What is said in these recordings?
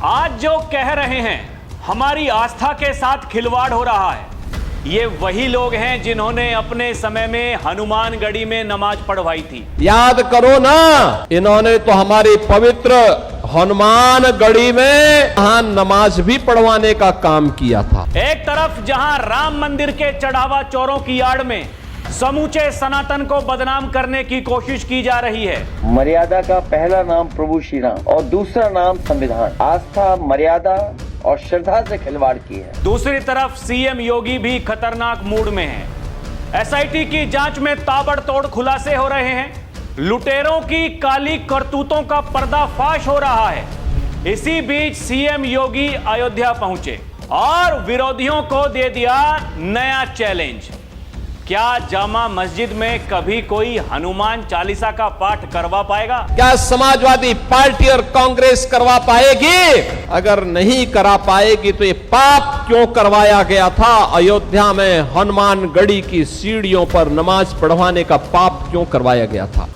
आज जो कह रहे हैं हमारी आस्था के साथ खिलवाड़ हो रहा है, ये वही लोग हैं जिन्होंने अपने समय में हनुमानगढ़ी में नमाज पढ़वाई थी। याद करो ना, इन्होंने तो हमारी पवित्र हनुमानगढ़ी में वहां नमाज भी पढ़वाने का काम किया था। एक तरफ जहां राम मंदिर के चढ़ावा चोरों की आड़ में समूचे सनातन को बदनाम करने की कोशिश की जा रही है। मर्यादा का पहला नाम प्रभु श्री राम और दूसरा नाम संविधान। आस्था, मर्यादा और श्रद्धा से खिलवाड़ की है। दूसरी तरफ सीएम योगी भी खतरनाक मूड में है। एसआईटी की जांच में ताबड़तोड़ खुलासे हो रहे हैं। लुटेरों की काली करतूतों का पर्दाफाश हो रहा है। इसी बीच सीएम योगी अयोध्या पहुंचे और विरोधियों को दे दिया नया चैलेंज। क्या जामा मस्जिद में कभी कोई हनुमान चालीसा का पाठ करवा पाएगा? क्या समाजवादी पार्टी और कांग्रेस करवा पाएगी? अगर नहीं करा पाएगी तो ये पाप क्यों करवाया गया था? अयोध्या में हनुमानगढ़ी की सीढ़ियों पर नमाज पढ़वाने का पाप क्यों करवाया गया था?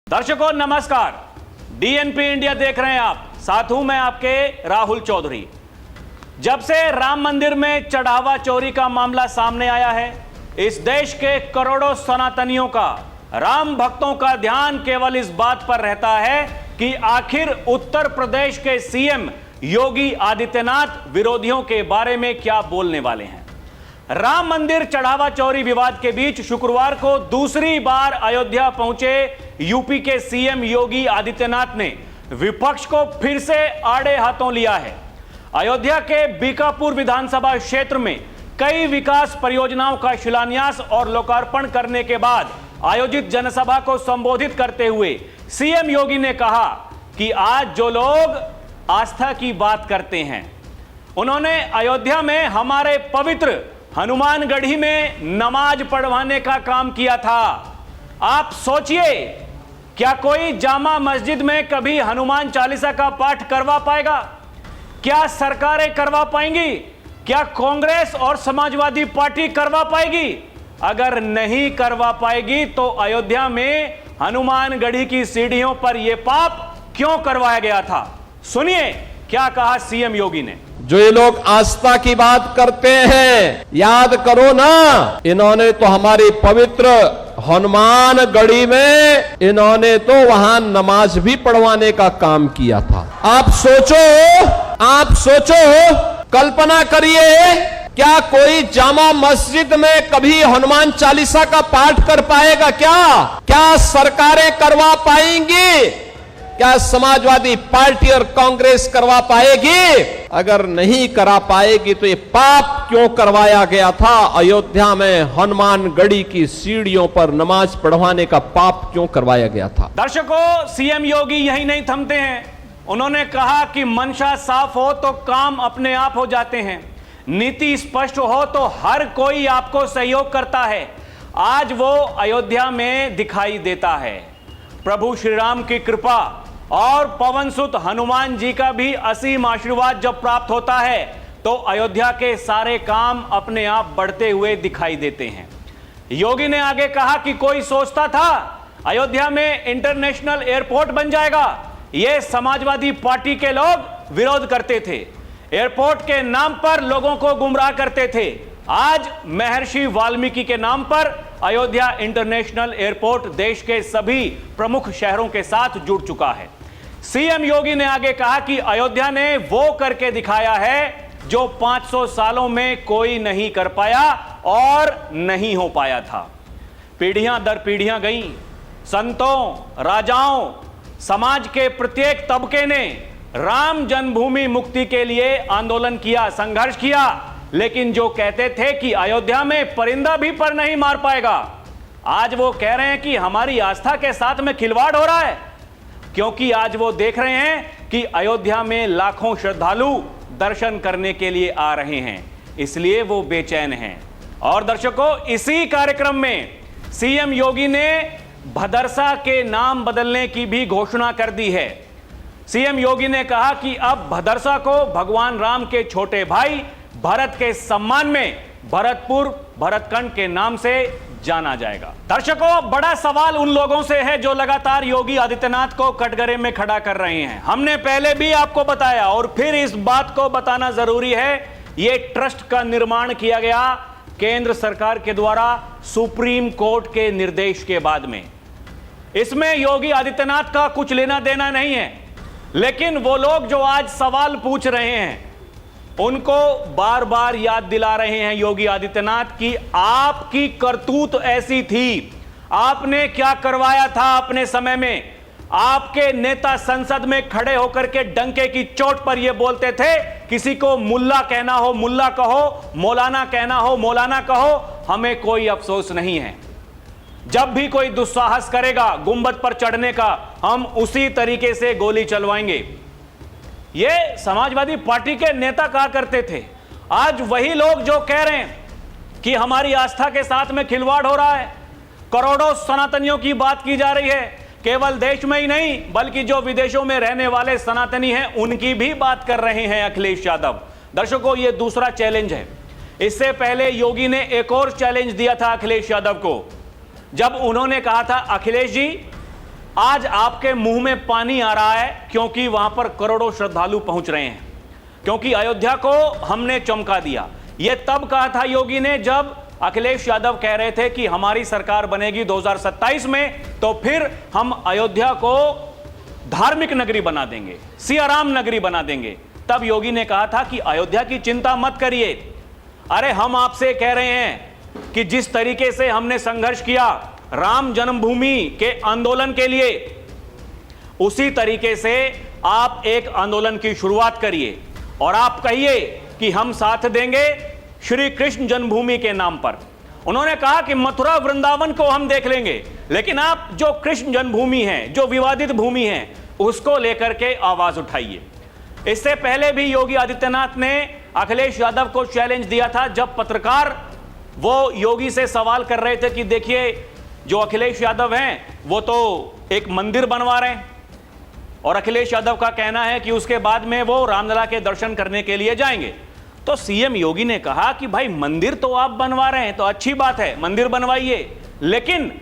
दर्शकों नमस्कार, डीएनपी इंडिया देख रहे हैं आप। साथ हूं मैं आपके राहुल चौधरी। जब से राम मंदिर में चढ़ावा चोरी का मामला सामने आया है, इस देश के करोड़ों सनातनियों का, राम भक्तों का ध्यान केवल इस बात पर रहता है कि आखिर उत्तर प्रदेश के सीएम योगी आदित्यनाथ विरोधियों के बारे में क्या बोलने वाले हैं। राम मंदिर चढ़ावा चोरी विवाद के बीच शुक्रवार को दूसरी बार अयोध्या पहुंचे यूपी के सीएम योगी आदित्यनाथ ने विपक्ष को फिर से आड़े हाथों लिया है। अयोध्या के बीकापुर विधानसभा क्षेत्र में कई विकास परियोजनाओं का शिलान्यास और लोकार्पण करने के बाद आयोजित जनसभा को संबोधित करते हुए सीएम योगी ने कहा कि आज जो लोग आस्था की बात करते हैं, उन्होंने अयोध्या में हमारे पवित्र हनुमानगढ़ी में नमाज पढ़वाने का काम किया था। आप सोचिए, क्या कोई जामा मस्जिद में कभी हनुमान चालीसा का पाठ करवा पाएगा? क्या सरकारें करवा पाएंगी? क्या कांग्रेस और समाजवादी पार्टी करवा पाएगी? अगर नहीं करवा पाएगी तो अयोध्या में हनुमानगढ़ी की सीढ़ियों पर यह पाप क्यों करवाया गया था? सुनिए क्या कहा सीएम योगी ने। जो ये लोग आस्था की बात करते हैं, याद करो ना, इन्होंने तो हमारी पवित्र हनुमानगढ़ी में इन्होंने तो वहां नमाज भी पढ़वाने का काम किया था। आप सोचो, कल्पना करिए, क्या कोई जामा मस्जिद में कभी हनुमान चालीसा का पाठ कर पाएगा? क्या सरकारें करवा पाएंगी? क्या समाजवादी पार्टी और कांग्रेस करवा पाएगी? अगर नहीं करा पाएगी तो ये पाप क्यों करवाया गया था? अयोध्या में हनुमानगढ़ी की सीढ़ियों पर नमाज पढ़वाने का पाप क्यों करवाया गया था? दर्शकों, सीएम योगी यही नहीं थमते हैं। उन्होंने कहा कि मंशा साफ हो तो काम अपने आप हो जाते हैं, नीति स्पष्ट हो तो हर कोई आपको सहयोग करता है। आज वो अयोध्या में दिखाई देता है। प्रभु श्री राम की कृपा और पवन सुत हनुमान जी का भी असीम आशीर्वाद जब प्राप्त होता है तो अयोध्या के सारे काम अपने आप बढ़ते हुए दिखाई देते हैं। योगी ने आगे कहा कि कोई सोचता था अयोध्या में इंटरनेशनल एयरपोर्ट बन जाएगा। ये समाजवादी पार्टी के लोग विरोध करते थे, एयरपोर्ट के नाम पर लोगों को गुमराह करते थे। आज महर्षि वाल्मीकि के नाम पर अयोध्या इंटरनेशनल एयरपोर्ट देश के सभी प्रमुख शहरों के साथ जुड़ चुका है। सीएम योगी ने आगे कहा कि अयोध्या ने वो करके दिखाया है जो 500 सालों में कोई नहीं कर पाया और नहीं हो पाया था। पीढ़ियां दर पीढ़ियां गईं, संतों, राजाओं, समाज के प्रत्येक तबके ने राम जन्मभूमि मुक्ति के लिए आंदोलन किया, संघर्ष किया, लेकिन जो कहते थे कि अयोध्या में परिंदा भी पर नहीं मार पाएगा, आज वो कह रहे हैं कि हमारी आस्था के साथ में खिलवाड़ हो रहा है। क्योंकि आज वो देख रहे हैं कि अयोध्या में लाखों श्रद्धालु दर्शन करने के लिए आ रहे हैं, इसलिए वो बेचैन हैं। और दर्शकों, इसी कार्यक्रम में सीएम योगी ने भदरसा के नाम बदलने की भी घोषणा कर दी है। सीएम योगी ने कहा कि अब भदरसा को भगवान राम के छोटे भाई भरत के सम्मान में भरतपुर भरतखंड के नाम से जाना जाएगा। दर्शकों, बड़ा सवाल उन लोगों से है जो लगातार योगी आदित्यनाथ को कटघरे में खड़ा कर रहे हैं। हमने पहले भी आपको बताया और फिर इस बात को बताना जरूरी है, यह ट्रस्ट का निर्माण किया गया केंद्र सरकार के द्वारा सुप्रीम कोर्ट के निर्देश के बाद में। इसमें योगी आदित्यनाथ का कुछ लेना देना नहीं है, लेकिन वो लोग जो आज सवाल पूछ रहे हैं उनको बार बार याद दिला रहे हैं योगी आदित्यनाथ की आपकी करतूत ऐसी थी, आपने क्या करवाया था अपने समय में। आपके नेता संसद में खड़े होकर के डंके की चोट पर यह बोलते थे, किसी को मुल्ला कहना हो मुल्ला कहो, मौलाना कहना हो मौलाना कहो, हमें कोई अफसोस नहीं है। जब भी कोई दुस्साहस करेगा गुंबद पर चढ़ने का, हम उसी तरीके से गोली चलवाएंगे। ये समाजवादी पार्टी के नेता कहा करते थे। आज वही लोग जो कह रहे हैं कि हमारी आस्था के साथ में खिलवाड़ हो रहा है, करोड़ों सनातनियों की बात की जा रही है, केवल देश में ही नहीं बल्कि जो विदेशों में रहने वाले सनातनी हैं उनकी भी बात कर रहे हैं अखिलेश यादव। दर्शकों, ये दूसरा चैलेंज है। इससे पहले योगी ने एक और चैलेंज दिया था अखिलेश यादव को, जब उन्होंने कहा था, अखिलेश जी आज आपके मुंह में पानी आ रहा है क्योंकि वहां पर करोड़ों श्रद्धालु पहुंच रहे हैं, क्योंकि अयोध्या को हमने चमका दिया। यह तब कहा था योगी ने जब अखिलेश यादव कह रहे थे कि हमारी सरकार बनेगी 2027 में तो फिर हम अयोध्या को धार्मिक नगरी बना देंगे, सियाराम नगरी बना देंगे। तब योगी ने कहा था कि अयोध्या की चिंता मत करिए, अरे हम आपसे कह रहे हैं कि जिस तरीके से हमने संघर्ष किया राम जन्मभूमि के आंदोलन के लिए, उसी तरीके से आप एक आंदोलन की शुरुआत करिए और आप कहिए कि हम साथ देंगे श्री कृष्ण जन्मभूमि के नाम पर। उन्होंने कहा कि मथुरा वृंदावन को हम देख लेंगे, लेकिन आप जो कृष्ण जन्मभूमि है, जो विवादित भूमि है, उसको लेकर के आवाज उठाइए। इससे पहले भी योगी आदित्यनाथ ने अखिलेश यादव को चैलेंज दिया था, जब पत्रकार वो योगी से सवाल कर रहे थे कि देखिए जो अखिलेश यादव हैं वो तो एक मंदिर बनवा रहे हैं, और अखिलेश यादव का कहना है कि उसके बाद में वो रामलला के दर्शन करने के लिए जाएंगे। तो सीएम योगी ने कहा कि भाई मंदिर तो आप बनवा रहे हैं तो अच्छी बात है, मंदिर बनवाइए, लेकिन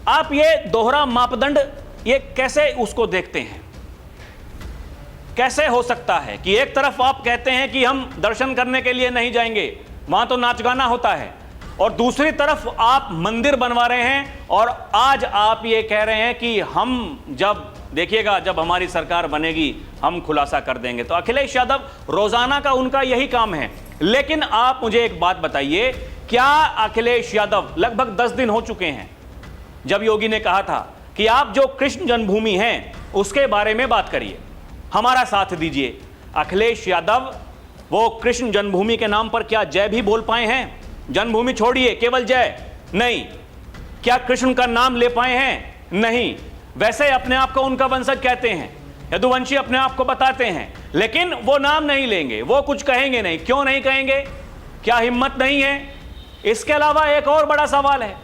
आप ये दोहरा मापदंड ये कैसे उसको देखते हैं? कैसे हो सकता है कि एक तरफ आप कहते हैं कि हम दर्शन करने के लिए नहीं जाएंगे, वहां तो नाच गाना होता है, और दूसरी तरफ आप मंदिर बनवा रहे हैं और आज आप ये कह रहे हैं कि हम जब देखिएगा जब हमारी सरकार बनेगी हम खुलासा कर देंगे। तो अखिलेश यादव रोजाना का उनका यही काम है। लेकिन आप मुझे एक बात बताइए, क्या अखिलेश यादव, लगभग 10 दिन हो चुके हैं जब योगी ने कहा था कि आप जो कृष्ण जन्मभूमि है उसके बारे में बात करिए, हमारा साथ दीजिए। अखिलेश यादव वो कृष्ण जन्मभूमि के नाम पर क्या जय भी बोल पाए हैं? जन्मभूमि छोड़िए, केवल जय नहीं। क्या कृष्ण का नाम ले पाए हैं? नहीं। वैसे अपने आप को उनका वंशज कहते हैं, यदुवंशी अपने आप को बताते हैं, लेकिन वो नाम नहीं लेंगे, वो कुछ कहेंगे नहीं। क्यों नहीं कहेंगे? क्या हिम्मत नहीं है? इसके अलावा एक और बड़ा सवाल है,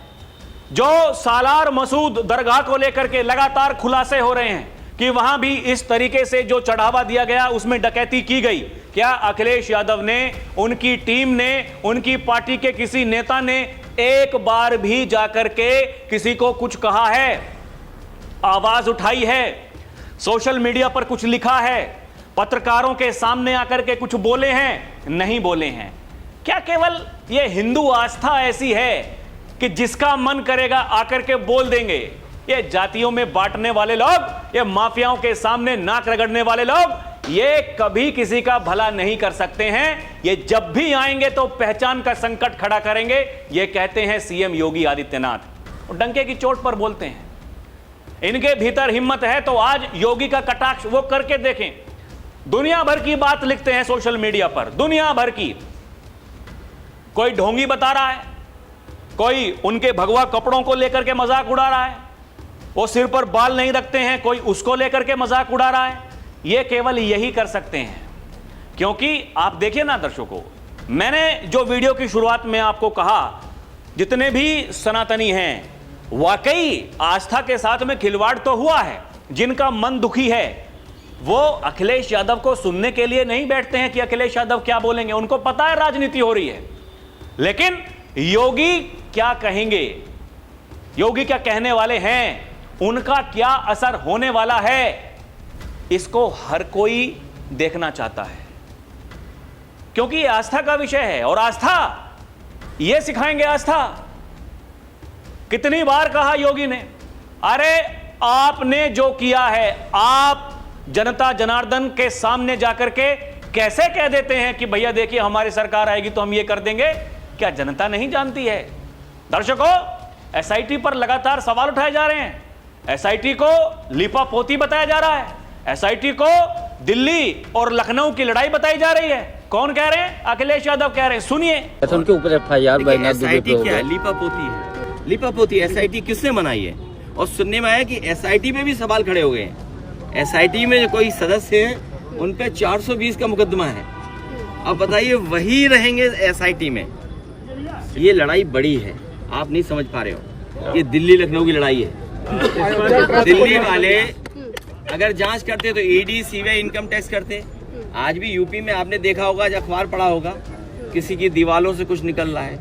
जो सालार मसूद दरगाह को लेकर के लगातार खुलासे हो रहे हैं कि वहां भी इस तरीके से जो चढ़ावा दिया गया उसमें डकैती की गई। क्या अखिलेश यादव ने, उनकी टीम ने, उनकी पार्टी के किसी नेता ने एक बार भी जाकर के किसी को कुछ कहा है, आवाज उठाई है, सोशल मीडिया पर कुछ लिखा है, पत्रकारों के सामने आकर के कुछ बोले हैं? नहीं बोले हैं। क्या केवल ये हिंदू आस्था ऐसी है कि जिसका मन करेगा आकर के बोल देंगे? ये जातियों में बांटने वाले लोग, ये माफियाओं के सामने नाक रगड़ने वाले लोग, ये कभी किसी का भला नहीं कर सकते हैं। ये जब भी आएंगे तो पहचान का संकट खड़ा करेंगे। ये कहते हैं सीएम योगी आदित्यनाथ, और डंके की चोट पर बोलते हैं। इनके भीतर हिम्मत है तो आज योगी का कटाक्ष वो करके देखें। दुनिया भर की बात लिखते हैं सोशल मीडिया पर, दुनिया भर की। कोई ढोंगी बता रहा है, कोई उनके भगवा कपड़ों को लेकर के मजाक उड़ा रहा है, वो सिर पर बाल नहीं रखते हैं, कोई उसको लेकर के मजाक उड़ा रहा है। ये केवल यही कर सकते हैं, क्योंकि आप देखिए ना दर्शकों, मैंने जो वीडियो की शुरुआत में आपको कहा, जितने भी सनातनी हैं वाकई आस्था के साथ में खिलवाड़ तो हुआ है। जिनका मन दुखी है वो अखिलेश यादव को सुनने के लिए नहीं बैठते हैं कि अखिलेश यादव क्या बोलेंगे। उनको पता है राजनीति हो रही है, लेकिन योगी क्या कहेंगे, योगी क्या कहने वाले हैं, उनका क्या असर होने वाला है, इसको हर कोई देखना चाहता है, क्योंकि यह आस्था का विषय है। और आस्था, यह सिखाएंगे आस्था। कितनी बार कहा योगी ने, अरे आपने जो किया है, आप जनता जनार्दन के सामने जाकर के कैसे कह देते हैं कि भैया देखिए हमारी सरकार आएगी तो हम ये कर देंगे। क्या जनता नहीं जानती है? दर्शकों, एसआईटी पर लगातार सवाल उठाए जा रहे हैं, एसआईटी को लीपापोती बताया जा रहा है, एसआईटी को दिल्ली और लखनऊ की लड़ाई बताई जा रही है। कौन कह रहे हैं? अखिलेश यादव कह रहे हैं, सुनिए। तो उनके ऊपर एफआईआर एसआईटी क्या है? लीपापोती है। लीपापोती एसआईटी किसने बनाई है? और सुनने में आया कि एसआईटी में भी सवाल खड़े हो गए हैं। एसआईटी में जो कोई सदस्य हैं उन पे 420 का मुकदमा है। अब बताइए, वही रहेंगे एसआईटी में? ये लड़ाई बड़ी है, आप नहीं समझ पा रहे हो। ये दिल्ली लखनऊ की लड़ाई है। दिल्ली वाले अगर जांच करते तो ईडी, सीबीआई, इनकम टैक्स करते। आज भी यूपी में आपने देखा होगा, जब अखबार पढ़ा होगा, किसी की दीवालों से कुछ निकल रहा है,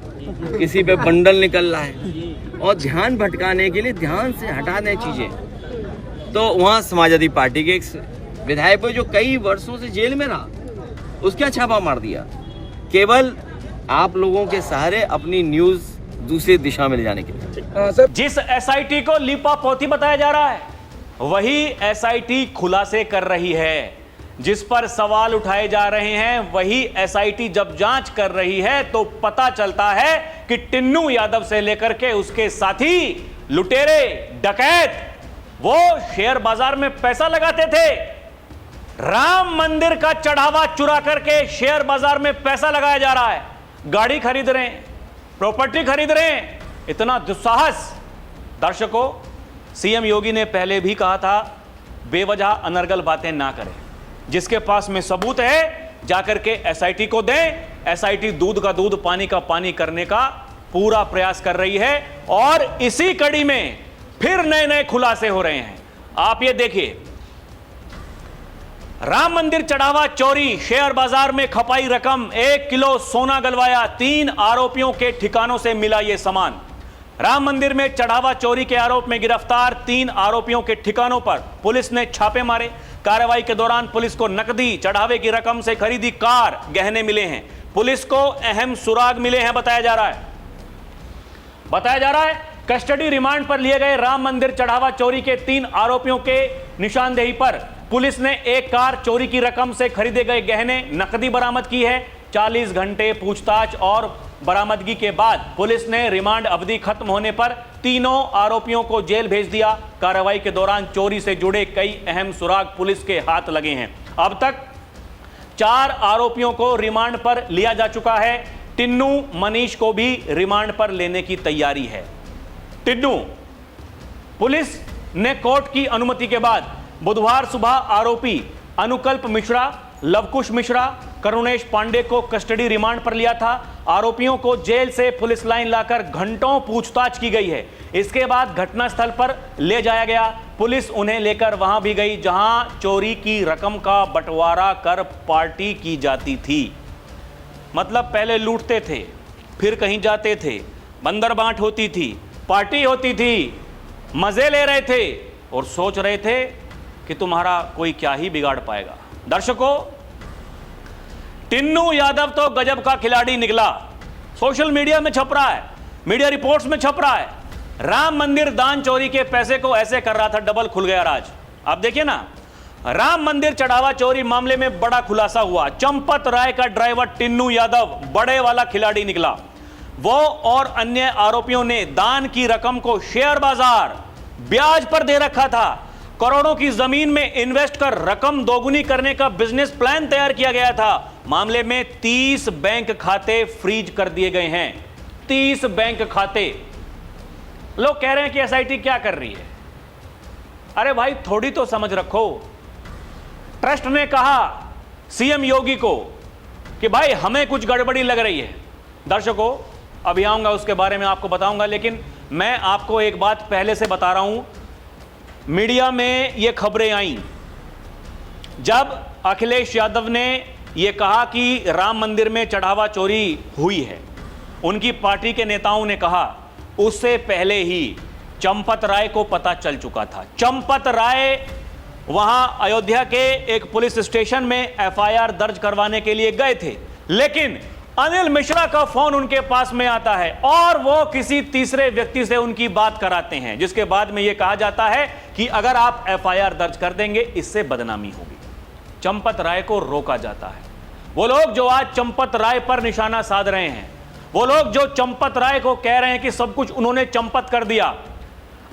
किसी पे बंडल निकल रहा है, और ध्यान भटकाने के लिए ध्यान से हटा दें चीजें। तो वहाँ समाजवादी पार्टी के एक विधायक को जो कई वर्षों से जेल में रहा, उसका छापा मार दिया, केवल आप लोगों के सहारे अपनी न्यूज दूसरी दिशा में ले जाने के लिए। जिस एसआईटी को लीपापोती बताया जा रहा है, वही एसआईटी खुलासे कर रही है। जिस पर सवाल उठाए जा रहे हैं, वही एसआईटी जब जांच कर रही है तो पता चलता है कि टिन्नू यादव से लेकर के उसके साथी लुटेरे, डकैत, वो शेयर बाजार में पैसा लगाते थे। राम मंदिर का चढ़ावा चुरा करके शेयर बाजार में पैसा लगाया जा रहा है। गाड़ी खरीद रहे हैं, प्रॉपर्टी खरीद रहे हैं। इतना दुस्साहस। दर्शकों, सीएम योगी ने पहले भी कहा था, बेवजह अनर्गल बातें ना करें। जिसके पास में सबूत है जाकर के एसआईटी को दें। एसआईटी दूध का दूध, पानी का पानी करने का पूरा प्रयास कर रही है, और इसी कड़ी में फिर नए नए खुलासे हो रहे हैं। आप ये देखिए, राम मंदिर चढ़ावा चोरी, शेयर बाजार में खपाई रकम, 1 किलो सोना गलवाया, 3 आरोपियों के ठिकानों से मिला यह सामान। राम मंदिर में चढ़ावा चोरी के आरोप में गिरफ्तार 3 आरोपियों के ठिकानों पर पुलिस ने छापे मारे। कार्रवाई के दौरान पुलिस को नकदी, चढ़ावे की रकम से खरीदी कार, गहने मिले हैं। पुलिस को अहम सुराग मिले हैं, बताया जा रहा है। कस्टडी रिमांड पर लिए गए राम मंदिर चढ़ावा चोरी के 3 आरोपियों के निशानदेही पर पुलिस ने एक कार, चोरी की रकम से खरीदे गए गहने, नकदी बरामद की है। 40 घंटे पूछताछ और बरामदगी के बाद पुलिस ने रिमांड अवधि खत्म होने पर तीनों आरोपियों को जेल भेज दिया। कार्रवाई के दौरान चोरी से जुड़े कई अहम सुराग पुलिस के हाथ लगे हैं। अब तक 4 आरोपियों को रिमांड पर लिया जा चुका है। टिन्नू मनीष को भी रिमांड पर लेने की तैयारी है। टिन्नू, पुलिस ने कोर्ट की अनुमति के बाद बुधवार सुबह आरोपी अनुकल्प मिश्रा, लवकुश मिश्रा, करुणेश पांडे को कस्टडी रिमांड पर लिया था। आरोपियों को जेल से पुलिस लाइन लाकर घंटों पूछताछ की गई है। इसके बाद घटनास्थल पर ले जाया गया। पुलिस उन्हें लेकर वहां भी गई जहां चोरी की रकम का बंटवारा कर पार्टी की जाती थी। मतलब पहले लूटते थे, फिर कहीं जाते थे, बंदर बांट होती थी, पार्टी होती थी, मजे ले रहे थे और सोच रहे थे कि तुम्हारा कोई क्या ही बिगाड़ पाएगा। दर्शकों, टिन्नू यादव तो गजब का खिलाड़ी निकला। सोशल मीडिया में छप रहा है, मीडिया रिपोर्ट्स में छप रहा है। राम मंदिर दान चोरी के पैसे को ऐसे कर रहा था, डबल खुल गया राज। आप देखिए ना, राम मंदिर चढ़ावा चोरी मामले में बड़ा खुलासा हुआ। चंपत राय का ड्राइवर टिन्नू यादव बड़े वाला खिलाड़ी निकला। वो और अन्य आरोपियों ने दान की रकम को शेयर बाजार, ब्याज पर दे रखा था। करोड़ों की जमीन में इन्वेस्ट कर रकम दोगुनी करने का बिजनेस प्लान तैयार किया गया था। मामले में 30 बैंक खाते फ्रीज कर दिए गए हैं। 30 बैंक खाते। लोग कह रहे हैं कि एसआईटी क्या कर रही है। अरे भाई, थोड़ी तो समझ रखो। ट्रस्ट ने कहा सीएम योगी को कि भाई हमें कुछ गड़बड़ी लग रही है। दर्शकों, अभी आऊंगा उसके बारे में आपको बताऊंगा, लेकिन मैं आपको एक बात पहले से बता रहा हूं। मीडिया में ये खबरें आई जब अखिलेश यादव ने यह कहा कि राम मंदिर में चढ़ावा चोरी हुई है, उनकी पार्टी के नेताओं ने कहा उससे पहले ही चंपत राय को पता चल चुका था। चंपत राय वहां अयोध्या के एक पुलिस स्टेशन में एफआईआर दर्ज करवाने के लिए गए थे, लेकिन अनिल मिश्रा का फोन उनके पास में आता है और वो किसी तीसरे व्यक्ति से उनकी बात कराते हैं, जिसके बाद में यह कहा जाता है कि अगर आप एफआईआर दर्ज कर देंगे इससे बदनामी होगी। चंपत राय को रोका जाता है। वो लोग जो आज चंपत राय पर निशाना साध रहे हैं, वो लोग जो चंपत राय को कह रहे हैं कि सब कुछ उन्होंने चंपत कर दिया,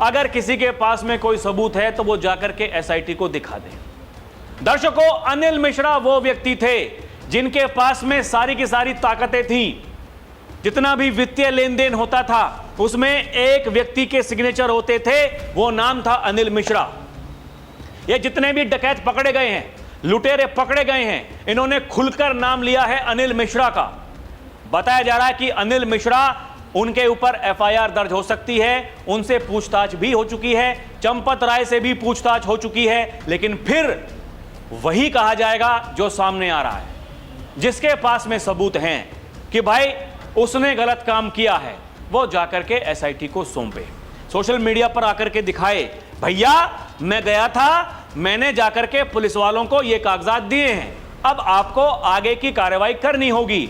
अगर किसी के पास में कोई सबूत है तो वो जाकर के एसआईटी को दिखा दें। दर्शकों, अनिल मिश्रा वो व्यक्ति थे जिनके पास में सारी की सारी ताकतें थीं। जितना भी वित्तीय लेन देन होता था उसमें एक व्यक्ति के सिग्नेचर होते थे, वो नाम था अनिल मिश्रा। ये जितने भी डकैत पकड़े गए हैं, लुटेरे पकड़े गए हैं, इन्होंने खुलकर नाम लिया है अनिल मिश्रा का। बताया जा रहा है कि अनिल मिश्रा, उनके ऊपर एफआईआर दर्ज हो सकती है, उनसे पूछताछ भी हो चुकी है, चंपत राय से भी पूछताछ हो चुकी है, लेकिन फिर वही कहा जाएगा जो सामने आ रहा है, जिसके पास में सबूत हैं कि भाई उसने गलत काम किया है, वो जाकर के एसआईटी को सौंपे, सोशल मीडिया पर आकर के दिखाए, भैया मैं गया था, मैंने जाकर के पुलिस वालों को ये कागजात दिए हैं, अब आपको आगे की कार्रवाई करनी होगी।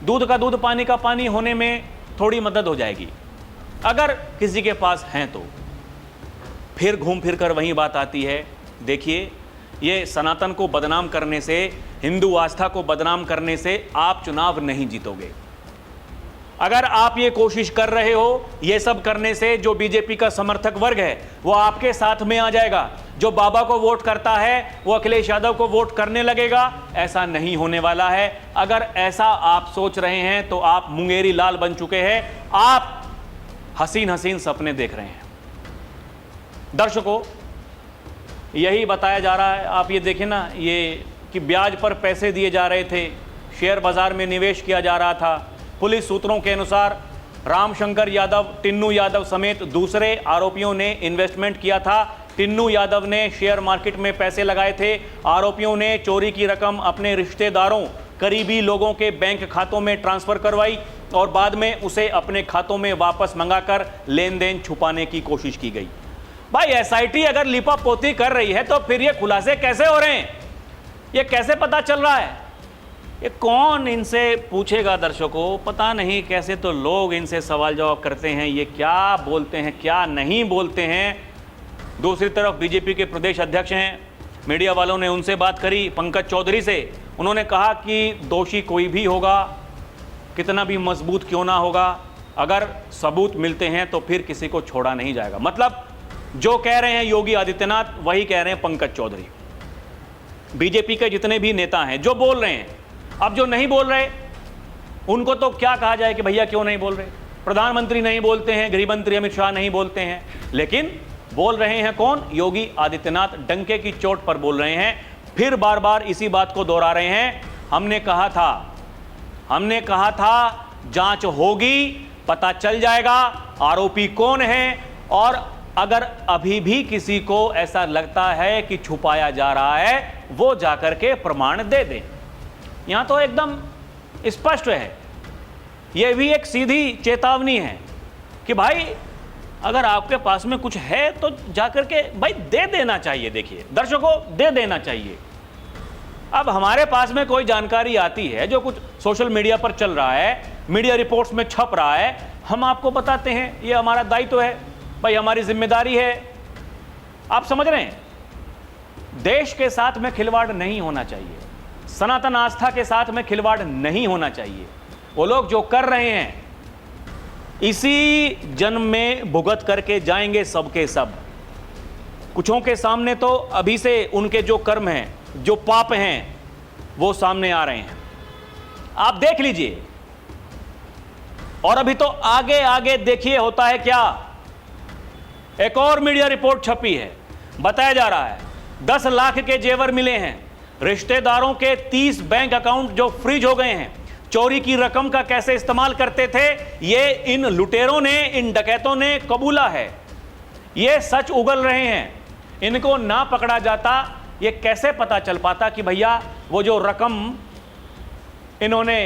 दूध का दूध पानी का पानी होने में थोड़ी मदद हो जाएगी अगर किसी के पास हैं तो। फिर घूम फिर कर वही बात आती है। देखिए, ये सनातन को बदनाम करने से, हिंदू आस्था को बदनाम करने से आप चुनाव नहीं जीतोगे। अगर आप ये कोशिश कर रहे हो, ये सब करने से जो बीजेपी का समर्थक वर्ग है वो आपके साथ में आ जाएगा। जो बाबा को वोट करता है वो अखिलेश यादव को वोट करने लगेगा। ऐसा नहीं होने वाला है। अगर ऐसा आप सोच रहे हैं तो आप मुंगेरी लाल बन चुके हैं, आप हसीन हसीन सपने देख रहे हैं। दर्शकों, यही बताया जा रहा है। आप ये देखें ना, ये कि ब्याज पर पैसे दिए जा रहे थे, शेयर बाजार में निवेश किया जा रहा था। पुलिस सूत्रों के अनुसार रामशंकर यादव, टिन्नू यादव समेत दूसरे आरोपियों ने इन्वेस्टमेंट किया था। टिन्नू यादव ने शेयर मार्केट में पैसे लगाए थे। आरोपियों ने चोरी की रकम अपने रिश्तेदारों, करीबी लोगों के बैंक खातों में ट्रांसफर करवाई और बाद में उसे अपने खातों में वापस मंगाकर लेन देन छुपाने की कोशिश की गई। भाई, एसआईटी अगर लीपापोती कर रही है तो फिर ये खुलासे कैसे हो रहे हैं? ये कैसे पता चल रहा है? ये कौन इनसे पूछेगा? दर्शकों, पता नहीं कैसे तो लोग इनसे सवाल जवाब करते हैं, ये क्या बोलते हैं क्या नहीं बोलते हैं। दूसरी तरफ बीजेपी के प्रदेश अध्यक्ष हैं, मीडिया वालों ने उनसे बात करी, पंकज चौधरी से। उन्होंने कहा कि दोषी कोई भी होगा, कितना भी मजबूत क्यों ना होगा, अगर सबूत मिलते हैं तो फिर किसी को छोड़ा नहीं जाएगा। मतलब जो कह रहे हैं योगी आदित्यनाथ, वही कह रहे हैं पंकज चौधरी। बीजेपी के जितने भी नेता हैं जो बोल रहे हैं, अब जो नहीं बोल रहे उनको तो क्या कहा जाए कि भैया क्यों नहीं बोल रहे? प्रधानमंत्री नहीं बोलते हैं, गृह मंत्री अमित शाह नहीं बोलते हैं, लेकिन बोल रहे हैं कौन? योगी आदित्यनाथ डंके की चोट पर बोल रहे हैं। फिर बार बार इसी बात को दोहरा रहे हैं, हमने कहा था जांच होगी, पता चल जाएगा आरोपी कौन है, और अगर अभी भी किसी को ऐसा लगता है कि छुपाया जा रहा है, वो जाकर के प्रमाण दे दे। यहां तो एकदम स्पष्ट है। यह भी एक सीधी चेतावनी है कि भाई अगर आपके पास में कुछ है तो जाकर के भाई दे देना चाहिए। देखिए दर्शकों, दे देना चाहिए। अब हमारे पास में कोई जानकारी आती है, जो कुछ सोशल मीडिया पर चल रहा है, मीडिया रिपोर्ट्स में छप रहा है, हम आपको बताते हैं। ये हमारा दायित्व है भाई, हमारी जिम्मेदारी है। आप समझ रहे हैं? देश के साथ में खिलवाड़ नहीं होना चाहिए, सनातन आस्था के साथ में खिलवाड़ नहीं होना चाहिए। वो लोग जो कर रहे हैं इसी जन्म में भुगत करके जाएंगे सबके सब। कुछों के सामने तो अभी से उनके जो कर्म हैं, जो पाप हैं, वो सामने आ रहे हैं, आप देख लीजिए। और अभी तो आगे आगे देखिए होता है क्या। एक और मीडिया रिपोर्ट छपी है, बताया जा रहा है 10 लाख के जेवर मिले हैं, रिश्तेदारों के 30 बैंक अकाउंट जो फ्रीज हो गए हैं। चोरी की रकम का कैसे इस्तेमाल करते थे, ये इन लुटेरों ने, इन डकैतों ने कबूला है। ये सच उगल रहे हैं। इनको ना पकड़ा जाता, ये कैसे पता चल पाता कि भैया वो जो रकम इन्होंने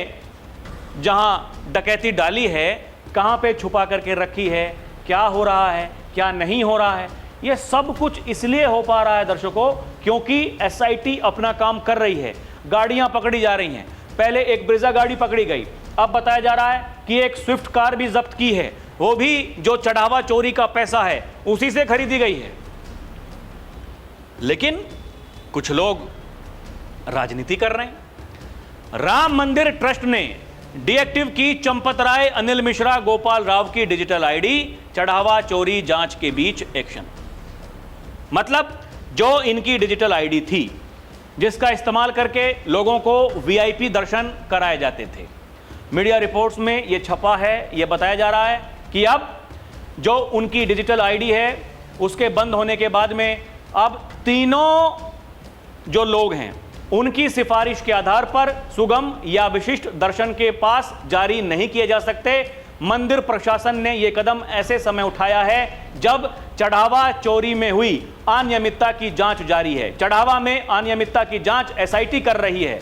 जहां डकैती डाली है कहां पे छुपा करके रखी है, क्या हो रहा है, क्या नहीं हो रहा है, यह सब कुछ इसलिए हो पा रहा है दर्शकों क्योंकि एसआईटी अपना काम कर रही है। गाड़ियां पकड़ी जा रही हैं। पहले एक ब्रेजा गाड़ी पकड़ी गई, अब बताया जा रहा है कि एक स्विफ्ट कार भी जब्त की है, वो भी जो चढ़ावा चोरी का पैसा है उसी से खरीदी गई है। लेकिन कुछ लोग राजनीति कर रहे हैं। राम मंदिर ट्रस्ट ने डीएक्टिव की चंपत राय, अनिल मिश्रा, गोपाल राव की डिजिटल आईडी, चढ़ावा चोरी जांच के बीच एक्शन। मतलब जो इनकी डिजिटल आईडी थी जिसका इस्तेमाल करके लोगों को वीआईपी दर्शन कराए जाते थे, मीडिया रिपोर्ट्स में यह छपा है, यह बताया जा रहा है कि अब जो उनकी डिजिटल आईडी है उसके बंद होने के बाद में अब तीनों जो लोग हैं उनकी सिफारिश के आधार पर सुगम या विशिष्ट दर्शन के पास जारी नहीं किए जा सकते। मंदिर प्रशासन ने यह कदम ऐसे समय उठाया है जब चढ़ावा चोरी में हुई अनियमितता की जांच जारी है। चढ़ावा में अनियमितता की जांच एसआईटी कर रही है।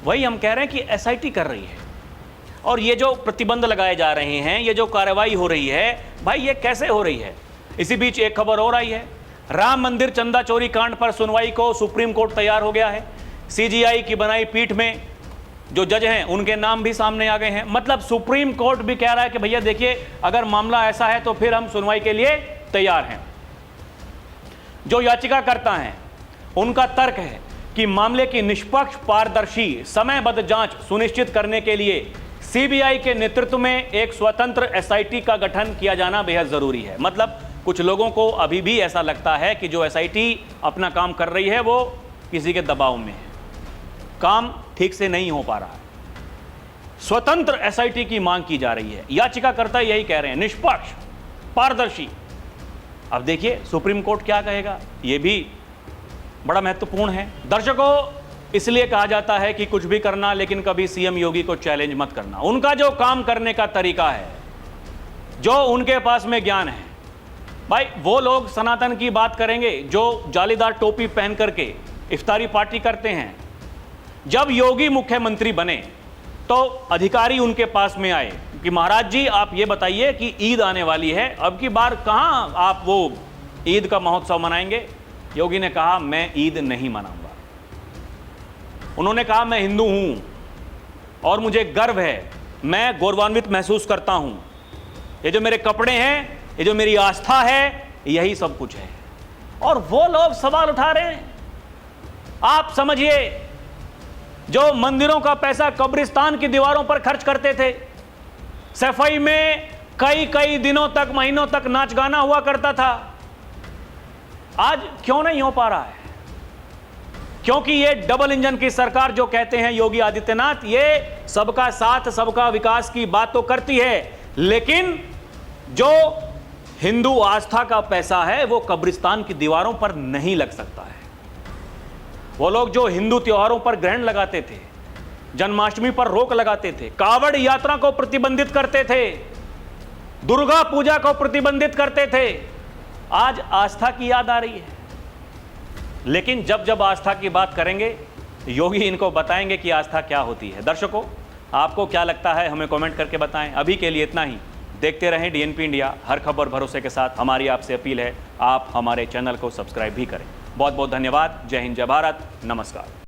वही हम कह रहे हैं कि एसआईटी कर रही है। और ये जो प्रतिबंध लगाए जा रहे हैं, ये जो कार्रवाई हो रही है, भाई ये कैसे हो रही है? इसी बीच एक खबर हो रही है, राम मंदिर चंदा चोरी कांड पर सुनवाई को सुप्रीम कोर्ट तैयार हो गया है। सीजीआई की बनाई पीठ में जो जज हैं उनके नाम भी सामने आ गए हैं। मतलब सुप्रीम कोर्ट भी कह रहा है कि भैया देखिए, अगर मामला ऐसा है तो फिर हम सुनवाई के लिए तैयार हैं। जो याचिकाकर्ता हैं उनका तर्क है कि मामले की निष्पक्ष, पारदर्शी, समयबद्ध जांच सुनिश्चित करने के लिए सीबीआई के नेतृत्व में एक स्वतंत्र एसआईटी का गठन किया जाना बेहद जरूरी है। मतलब कुछ लोगों को अभी भी ऐसा लगता है कि जो एसआईटी अपना काम कर रही है वो किसी के दबाव में है, काम ठीक से नहीं हो पा रहा है। स्वतंत्र एसआईटी की मांग की जा रही है। याचिकाकर्ता यही कह रहे हैं, निष्पक्ष, पारदर्शी। अब देखिए सुप्रीम कोर्ट क्या कहेगा, यह भी बड़ा महत्वपूर्ण है। दर्शकों, इसलिए कहा जाता है कि कुछ भी करना लेकिन कभी सीएम योगी को चैलेंज मत करना। उनका जो काम करने का तरीका है, जो उनके पास में ज्ञान है, भाई वो लोग सनातन की बात करेंगे जो जालीदार टोपी पहन करके इफ्तारी पार्टी करते हैं। जब योगी मुख्यमंत्री बने तो अधिकारी उनके पास में आए कि महाराज जी आप ये बताइए कि ईद आने वाली है, अब की बार कहां आप वो ईद का महोत्सव मनाएंगे? योगी ने कहा मैं ईद नहीं मनाऊंगा। उन्होंने कहा मैं हिंदू हूं और मुझे गर्व है, मैं गौरवान्वित महसूस करता हूं। ये जो मेरे कपड़े हैं, ये जो मेरी आस्था है, यही सब कुछ है। और वो लोग सवाल उठा रहे हैं। आप समझिए, जो मंदिरों का पैसा कब्रिस्तान की दीवारों पर खर्च करते थे, सफाई में कई कई दिनों तक, महीनों तक नाच गाना हुआ करता था, आज क्यों नहीं हो पा रहा है? क्योंकि ये डबल इंजन की सरकार जो कहते हैं योगी आदित्यनाथ, ये सबका साथ सबका विकास की बात तो करती है, लेकिन जो हिंदू आस्था का पैसा है वो कब्रिस्तान की दीवारों पर नहीं लग सकता है। वो लोग जो हिंदू त्योहारों पर ग्रहण लगाते थे, जन्माष्टमी पर रोक लगाते थे, कावड़ यात्रा को प्रतिबंधित करते थे, दुर्गा पूजा को प्रतिबंधित करते थे, आज आस्था की याद आ रही है। लेकिन जब जब आस्था की बात करेंगे, योगी इनको बताएंगे कि आस्था क्या होती है। दर्शकों, आपको क्या लगता है हमें कमेंट करके बताएं। अभी के लिए इतना ही। देखते रहें डीएनपी इंडिया, हर खबर भरोसे के साथ। हमारी आपसे अपील है, आप हमारे चैनल को सब्सक्राइब भी करें। बहुत बहुत धन्यवाद। जय हिंद, जय भारत, नमस्कार।